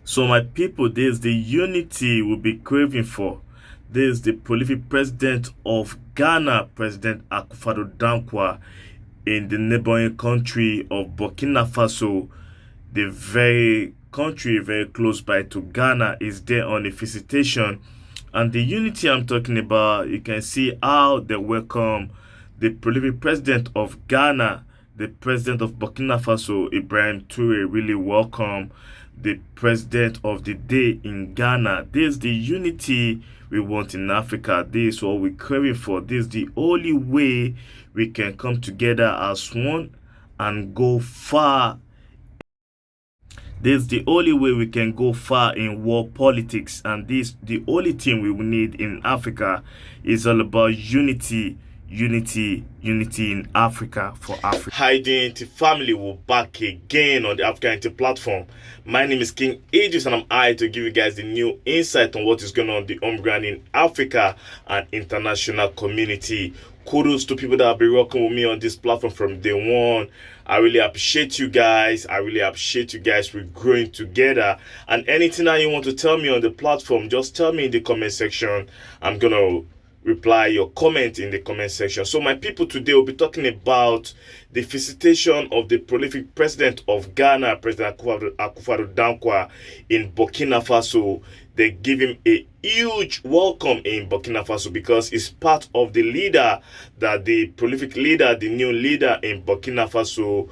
So my people, this is the unity we'll be craving for. This is the prolific president of Ghana, President Akufo-Addo Dankwa, in the neighboring country of Burkina Faso. The very country very close by to Ghana is there on a visitation. And the unity I'm talking about, you can see how they welcome the prolific president of Ghana, the president of Burkina Faso, Ibrahim Toure, really welcome the president of the day in Ghana. This is the unity we want in Africa. This is what we're craving for. This is the only way we can come together as one and go far. This is the only way we can go far in world politics, and this the only thing we will need in Africa is all about unity, unity in Africa for Africa. Hi, the family, we're back again on the AfricaUnity platform. My name is KingIdris, and I'm here to give you guys the new insight on what is going on the home ground in Africa and international community. Kudos to people that have been working with me on this platform from day one. I really appreciate you guys. We're growing together. And anything that you want to tell me on the platform, just tell me in the comment section. I'm going to reply your comment in the comment section. So my people, today we'll be talking about the visitation of the prolific president of Ghana, President Akufo-Addo Dankwa, in Burkina Faso. They give him a huge welcome in Burkina Faso because he's part of the leader that the prolific leader, the new leader in Burkina Faso,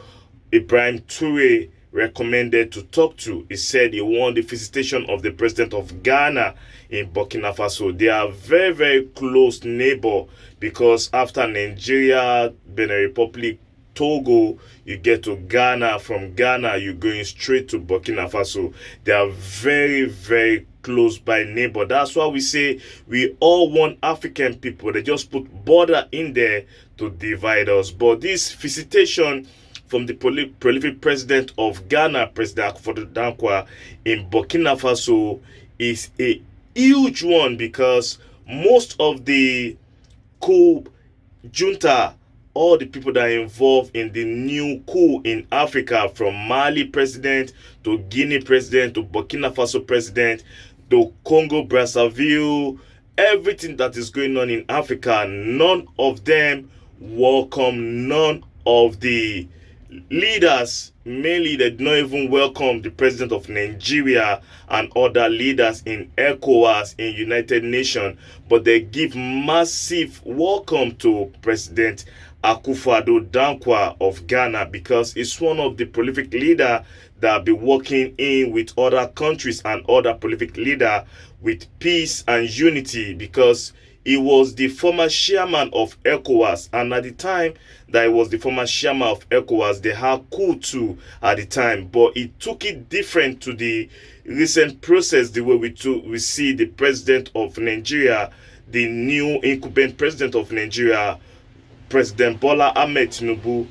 Ibrahim Toure, recommended to talk to. He said he won the visitation of the president of Ghana in Burkina Faso. They are very, very close neighbor because after Nigeria, Benin Republic, Togo, you get to Ghana. From Ghana, you're going straight to Burkina Faso. They are very, very close by neighbor. That's why we say we all want African people. They just put border in there to divide us. But this visitation from the prolific president of Ghana, President Akufo-Addo Dankwa, in Burkina Faso is a huge one because most of the coup junta, all the people that are involved in the new coup in Africa, from Mali president to Guinea president to Burkina Faso president to Congo Brazzaville, everything that is going on in Africa, none of them welcome none of the leaders. Mainly, they did not even welcome the president of Nigeria and other leaders in ECOWAS, in United Nations, but they give massive welcome to President Akufo-Addo Dankwa of Ghana because it's one of the prolific leaders that will be working in with other countries and other prolific leaders with peace and unity, because he was the former chairman of ECOWAS, and at the time that he was the former chairman of ECOWAS, they had coup too at the time, but he took it different to the recent process, the way we see the president of Nigeria, the new incumbent president of Nigeria, President Bola Ahmed Tinubu,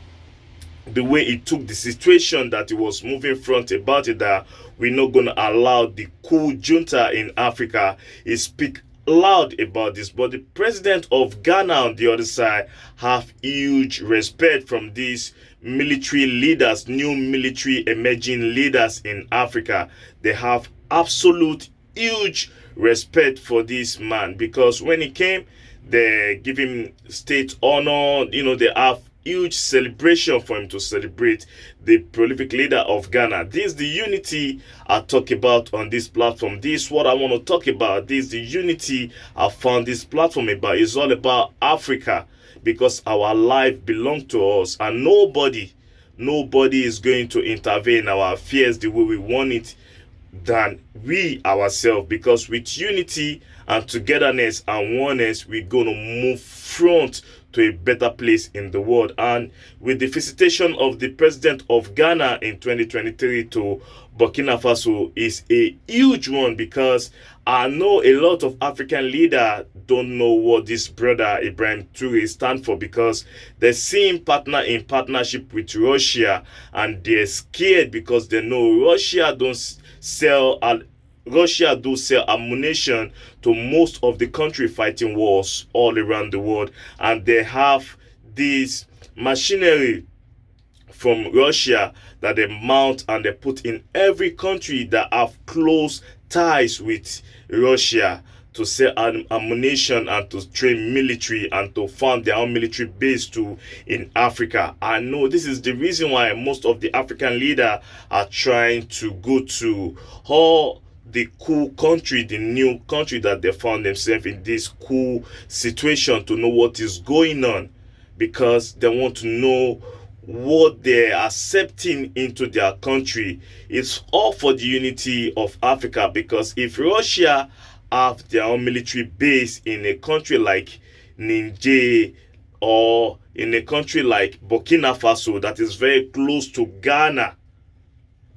the way he took the situation, that he was moving front about it, that we're not going to allow the coup junta in Africa. He speak loud about this, but the president of Ghana on the other side have huge respect from these military leaders, new military emerging leaders in Africa. They have absolute huge respect for this man because when he came, they give him state honor. They have huge celebration for him to celebrate the prolific leader of Ghana. This is the unity I talk about on this platform. This is what I want to talk about. This is the unity I found this platform about. It's all about Africa because our life belongs to us, and nobody is going to intervene in our affairs the way we want it than we ourselves, because with unity and togetherness and oneness, we're going to move front to a better place in the world. And with the visitation of the president of Ghana in 2023 to Burkina Faso is a huge one, because I know a lot of African leaders don't know what this brother Ibrahim Toure stand for, because they see him partner in partnership with Russia, and they're scared because they know Russia do sell ammunition to most of the country fighting wars all around the world, and they have this machinery from Russia that they mount and they put in every country that have close ties with Russia to sell ammunition and to train military and to found their own military base too in Africa. I know this is the reason why most of the African leaders are trying to go to all the cool country, the new country that they found themselves in this cool situation to know what is going on, because they want to know what they're accepting into their country. It's all for the unity of Africa, because if Russia have their own military base in a country like Niger or in a country like Burkina Faso that is very close to Ghana,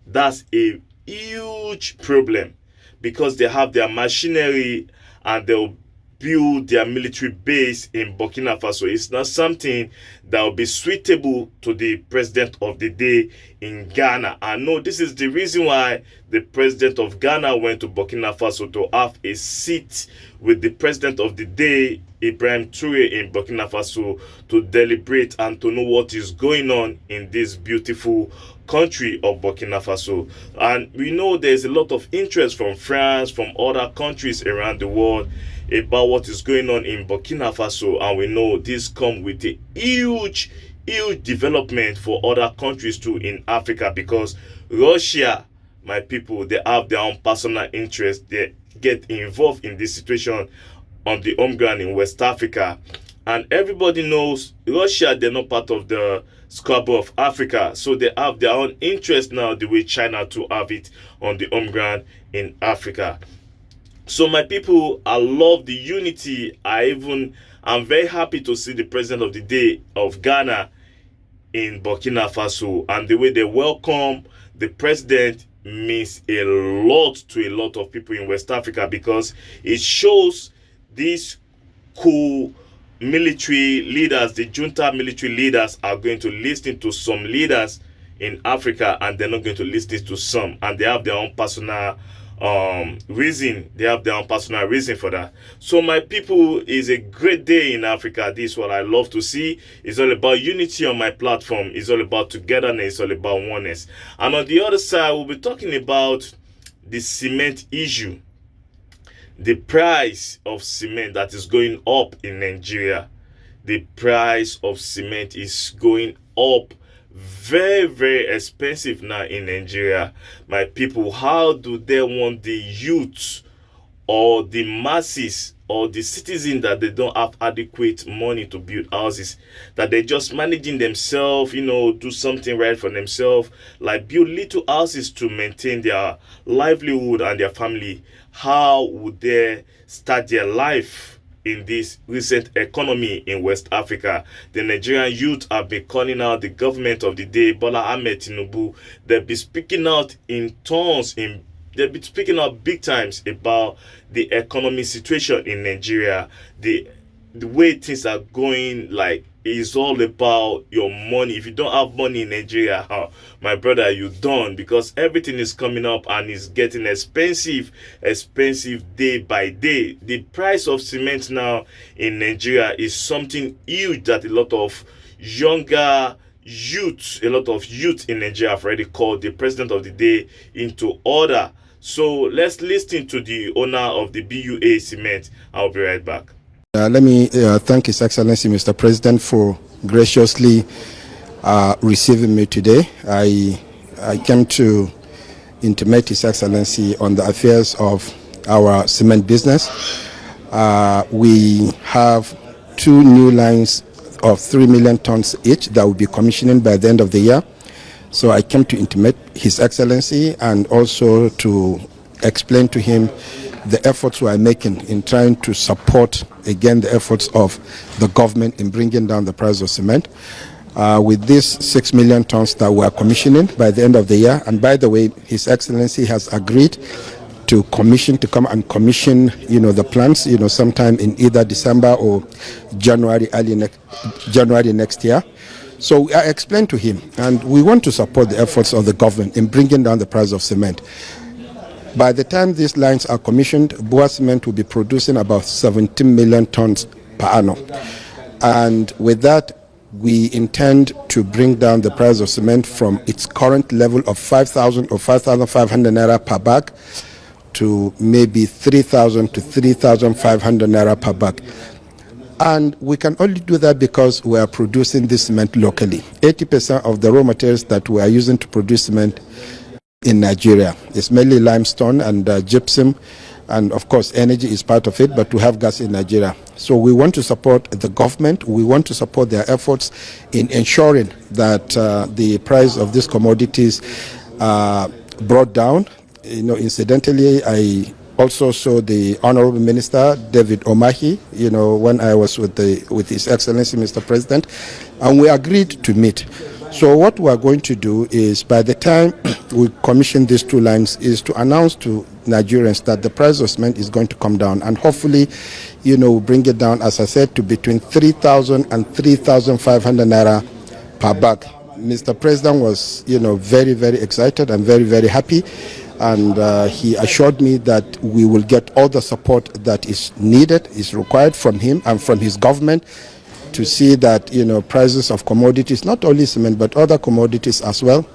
that's a huge problem, because they have their machinery and they'll build their military base in Burkina Faso. It's not something that will be suitable to the president of the day in Ghana. I know this is the reason why the president of Ghana went to Burkina Faso to have a seat with the president of the day, Ibrahim Toure, in Burkina Faso, to deliberate and to know what is going on in this beautiful country of Burkina Faso. And we know there's a lot of interest from France, from other countries around the world about what is going on in Burkina Faso, and we know this comes with a huge development for other countries too in Africa, because Russia, my people, they have their own personal interest. They get involved in this situation on the home ground in West Africa, and everybody knows Russia, they're not part of the Scrabble of Africa, so they have their own interest now, the way China to have it on the home ground in Africa. So my people, I love the unity. I'm very happy to see the president of the day of Ghana in Burkina Faso, and the way they welcome the president means a lot to a lot of people in West Africa, because it shows these cool military leaders, the junta military leaders, are going to listen to some leaders in Africa, and they're not going to listen to some, and they have their own personal reason. They have their own personal reason for that. So my people, is a great day in Africa. This is what I love to see. It's all about unity on my platform. It's all about togetherness. It's all about oneness. And on the other side, we'll be talking about the cement issue, the price of cement that is going up in Nigeria. The price of cement is going up very expensive now in Nigeria. My people, how do they want the youth or the masses or the citizens that they don't have adequate money to build houses, that they're just managing themselves, do something right for themselves, like build little houses to maintain their livelihood and their family? How would they start their life in this recent economy in West Africa? The Nigerian youth have been calling out the government of the day, Bola Ahmed Tinubu. They'll be speaking out in tones, they'll be speaking out big times about the economy situation in Nigeria. The way things are going, like, is all about your money. If you don't have money in Nigeria, my brother, you're done, because everything is coming up and is getting expensive day by day. The price of cement now in Nigeria is something huge that a lot of youth in Nigeria have already called the president of the day into order. So let's listen to the owner of the BUA Cement. I'll be right back. Let me thank His Excellency Mr. President for graciously receiving me today. I came to intimate His Excellency on the affairs of our cement business. We have 2 new lines of 3 million tons each that will be commissioning by the end of the year. So I came to intimate His Excellency and also to explain to him the efforts we are making in trying to support again the efforts of the government in bringing down the price of cement. With these 6 million tons that we are commissioning by the end of the year, and by the way, His Excellency has agreed to come and commission, the plants, sometime in either December or January next year. So I explained to him, and we want to support the efforts of the government in bringing down the price of cement. By the time these lines are commissioned, Bua Cement will be producing about 17 million tons per annum. And with that, we intend to bring down the price of cement from its current level of 5,000 or 5,500 naira per bag to maybe 3,000 to 3,500 naira per bag. And we can only do that because we are producing this cement locally. 80% of the raw materials that we are using to produce cement in Nigeria is mainly limestone and gypsum, and of course energy is part of it, but we have gas in Nigeria. So we want to support the government, we want to support their efforts in ensuring that the price of these commodities are brought down. You know, incidentally, I also saw the Honorable Minister David Omahi, you know, when I was with His Excellency Mr. President, and we agreed to meet. So what we are going to do is, by the time we commission these two lines, is to announce to Nigerians that the price of cement is going to come down, and hopefully, you know, bring it down, as I said, to between 3,000 and 3,500 naira per bag. Mr. President was, you know, very, very excited and very, very happy. And he assured me that we will get all the support that is needed, is required from him and from his government to see that, you know, prices of commodities, not only cement but other commodities as well,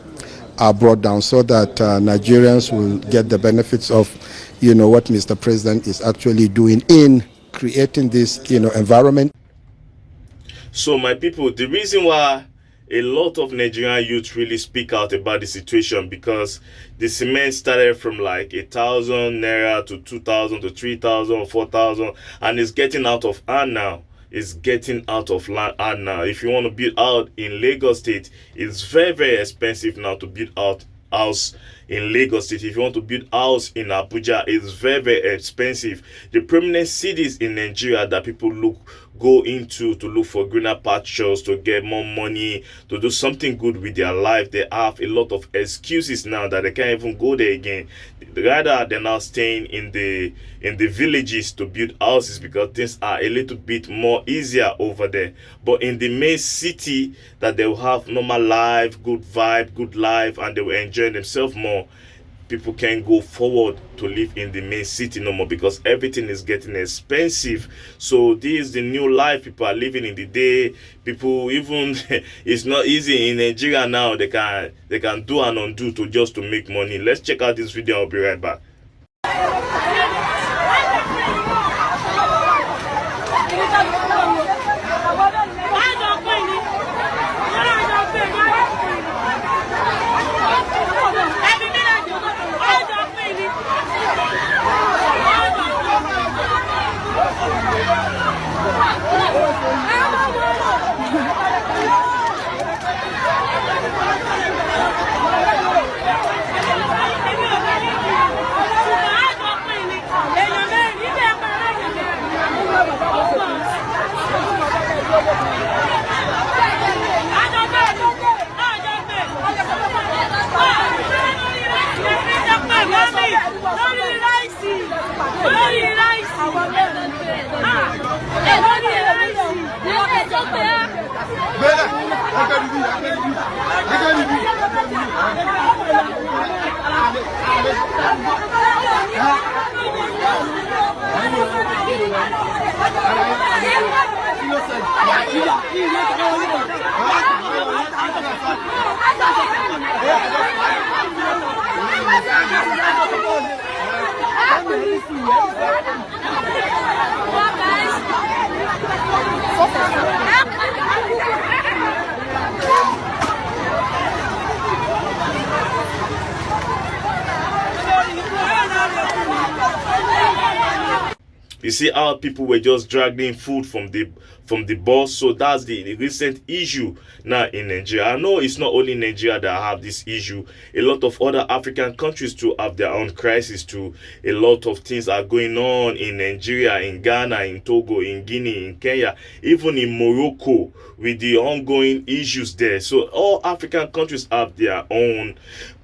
are brought down, so that Nigerians will get the benefits of, you know, what Mr. President is actually doing in creating this, you know, environment. So my people, the reason why a lot of Nigerian youth really speak out about the situation, because the cement started from like 1,000 naira to 2,000 to 3,000 or 4,000, and it's getting out of hand now. It's getting out of hand now. If you want to build out in Lagos State, it's very, very expensive now to build out house in Lagos State. If you want to build house in Abuja, it's very, very expensive. The prominent cities in Nigeria that people go into to look for greener pastures, to get more money, to do something good with their life, they have a lot of excuses now that they can't even go there again. Rather, they're now staying in the villages to build houses because things are a little bit more easier over there. But in the main city, that they will have normal life, good vibe, good life, and they will enjoy themselves more. People can't go forward to live in the main city no more because everything is getting expensive. So this is the new life people are living in the day. People, even it's not easy in Nigeria now. They can do and undo to make money. Let's check out this video. I'll be right back. You see how people were just dragging food from the bus. So that's the recent issue now in Nigeria. I know it's not only Nigeria that have this issue. A lot of other African countries too have their own crisis too. A lot of things are going on in Nigeria, in Ghana, in Togo, in Guinea, in Kenya, even in Morocco with the ongoing issues there. So all African countries have their own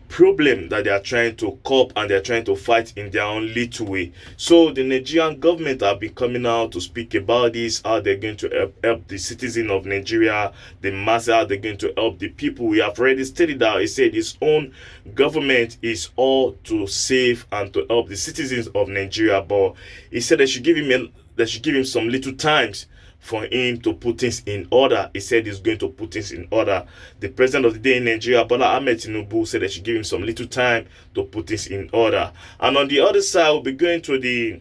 problem that they are trying to cope and they're trying to fight in their own little way. So the Nigerian government have been coming out to speak about this, how they're going to help the citizen of Nigeria, the masses, how they're going to help the people. We have already stated that he said his own government is all to save and to help the citizens of Nigeria, but he said they should give him some little times for him to put things in order. He said he's going to put things in order. The president of the day in Nigeria, Bola Ahmed Tinubu, said they should give him some little time to put things in order. And on the other side, we'll be going to the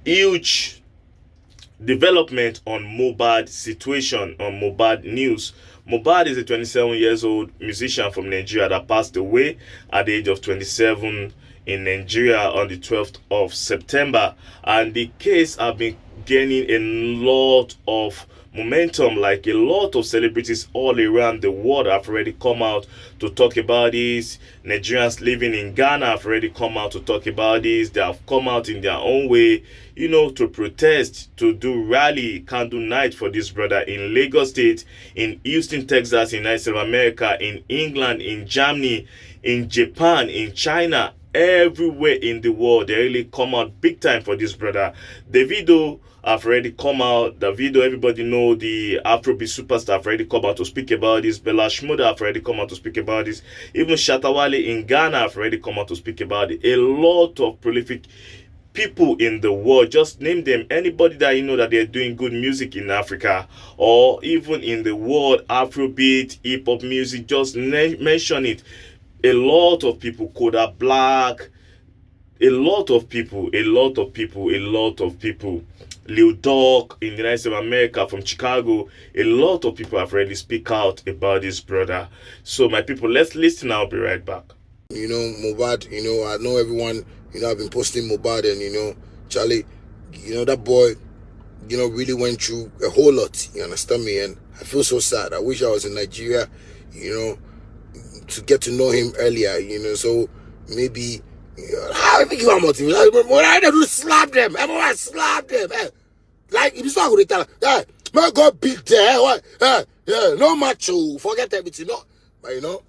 huge development on Mohbad situation, on Mohbad news. Mohbad is a 27 years old musician from Nigeria that passed away at the age of 27 in Nigeria on the 12th of September. And the case have been gaining a lot of momentum. Like a lot of celebrities all around the world have already come out to talk about this. Nigerians living in Ghana have already come out to talk about this. They have come out in their own way, you know, to protest, to do rally, candle night for this brother in Lagos State, in Houston, Texas, in United States of America, in England, in Germany, in Japan, in China, everywhere in the world. They really come out big time for this brother. Davido have already come out. Davido, everybody know, the Afrobeats superstar, have already come out to speak about this. Bella Shmurda have already come out to speak about this. Even Shattawale in Ghana have already come out to speak about it. A lot of prolific people in the world, just name them, anybody that you know that they're doing good music in Africa or even in the world, Afrobeat, hip-hop music, just mention it. A lot of people, Kodak Black, a lot of people, Lil Durk in the United States of America from Chicago, a lot of people have already speak out about this brother. So my people, let's listen. I'll be right back. You know, Mohbad, you know, I know everyone, you know, I've been posting Mohbad and, you know, Charlie, you know, that boy, you know, really went through a whole lot, you understand me? And I feel so sad. I wish I was in Nigeria, you know, to get to know him earlier, you know, so maybe, I think you are motivated. I do slap them. Everyone slap them. Like, if you start with the talent, man, go beat there. Yeah, no macho. Forget everything. No, but you know,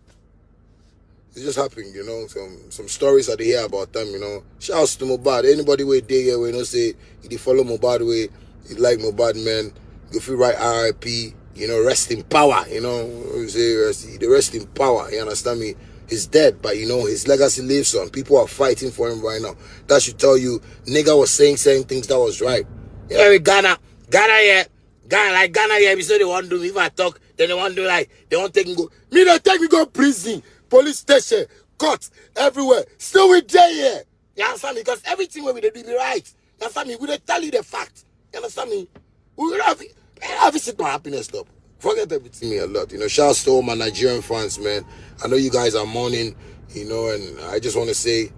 it just happened, you know. Some stories that they hear about them, you know. Shouts to Mohbad. Anybody way there, you know, say, if you follow Mohbad way, you like Mohbad, man, you feel right, RIP, you know, rest in power, you know. Say, the rest in power, you understand me? He's dead, but you know, his legacy lives on. People are fighting for him right now. That should tell you, nigga was saying things that was right. You know, Ghana, yeah. Ghana, yeah, so they want to do me. If I talk, then they want to do like, they want to take me go. Me, they take me go prison, police station, court, everywhere. Still we there, yeah. You understand me? Because everything we do be right. You understand me? We don't tell you the fact. You understand me? We will have it my happiness stop. Forget everything me a lot. You know, shouts to all my Nigerian fans, man. I know you guys are mourning, you know, and I just want to say,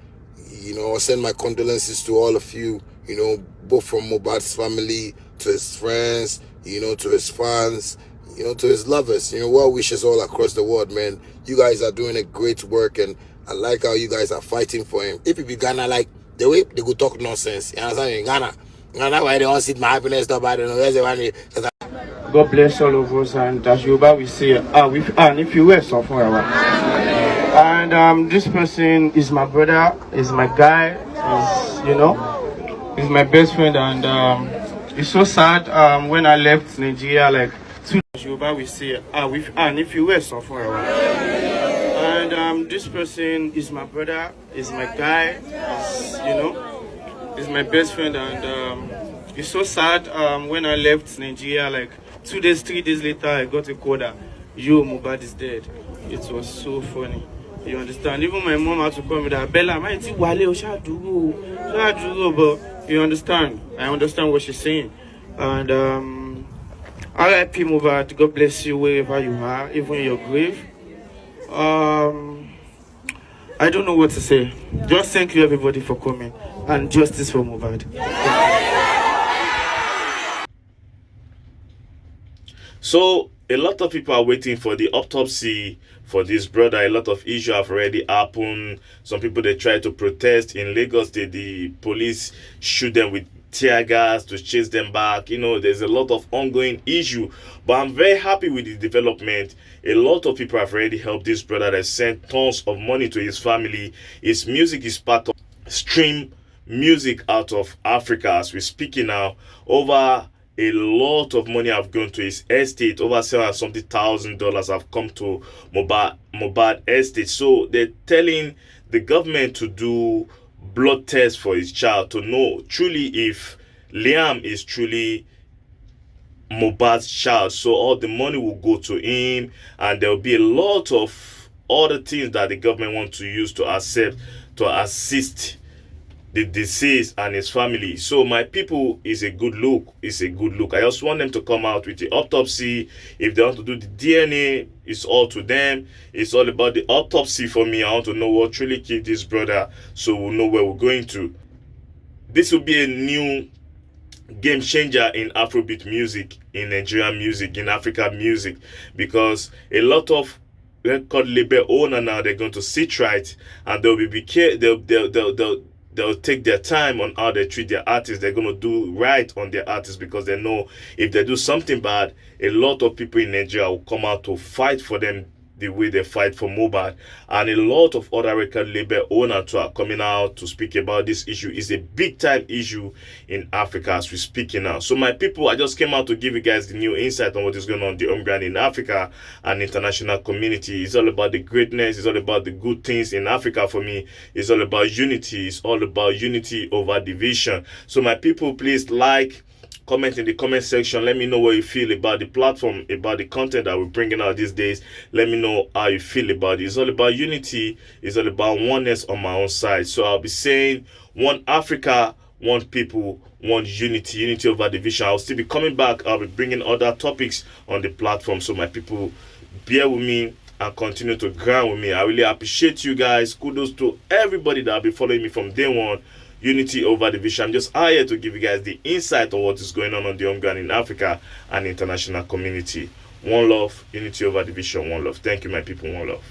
you know, send my condolences to all of you, you know, both from Mohbad's family, to his friends, you know, to his fans, you know, to his lovers, you know, well wishes all across the world, man. You guys are doing a great work, and I like how you guys are fighting for him. If it be Ghana, like, the way they could talk nonsense, you understand me? Ghana, why they want to see my happiness stop, I don't know, where's the one? God bless all of us, and as Yoruba we say, and if you were somewhere around. And this person is my brother, is my guy, is, you know, is my best friend, and it's so sad when I left Nigeria, like, as Yoruba we say, and if you were somewhere around. And this person is my brother, is my guy, is, you know, is my best friend, and it's so sad when I left Nigeria, like, 2 days, 3 days later, I got a call that, yo, Mohbad is dead. It was so funny. You understand? Even my mom had to call me that, Bella, but you understand? I understand what she's saying. And RIP Mohbad, God bless you wherever you are, even in your grave. I don't know what to say. Just thank you everybody for coming. And justice for Mohbad. So a lot of people are waiting for the autopsy for this brother. A lot of issues have already happened. Some people, they try to protest in Lagos. The police shoot them with tear gas to chase them back. You know, there's a lot of ongoing issue. But I'm very happy with the development. A lot of people have already helped this brother. They sent tons of money to his family. His music is part of stream music out of Africa. As we're speaking now, over a lot of money have gone to his estate. Over $700,000 have come to Mohbad estate. So they're telling the government to do blood tests for his child to know truly if Liam is truly Mohbad's child. So all the money will go to him, and there will be a lot of other things that the government wants to use to assist the deceased and his family. So my people, is a good look. It's a good look. I just want them to come out with the autopsy. If they want to do the DNA, it's all to them. It's all about the autopsy for me. I want to know what really killed this brother, so we'll know where we're going to. This will be a new game changer in Afrobeat music, in Nigerian music, in African music, because a lot of record label owner now, they're going to sit right, and they'll take their time on how they treat their artists. They're going to do right on their artists, because they know if they do something bad, a lot of people in Nigeria will come out to fight for them the way they fight for Mohbad. And a lot of other record label owners are coming out to speak about this issue. It's a big time issue in Africa as we're speaking now. So my people, I just came out to give you guys the new insight on what is going on the home ground in Africa and international community. It's all about the greatness. It's all about the good things in Africa for me. It's all about unity. It's all about unity over division. So my people, please like, comment in the comment section. Let me know what you feel about the platform, about the content that we're bringing out these days. Let me know how you feel about it. It's all about unity. It's all about oneness on my own side. So I'll be saying one Africa, one people, one unity, unity over division. I'll still be coming back. I'll be bringing other topics on the platform. So my people, bear with me and continue to grind with me. I really appreciate you guys. Kudos to everybody that will be following me from day one. Unity over division. I'm just here to give you guys the insight on what is going on the home ground in Africa and international community. One love, unity over division, one love. Thank you, my people. One love.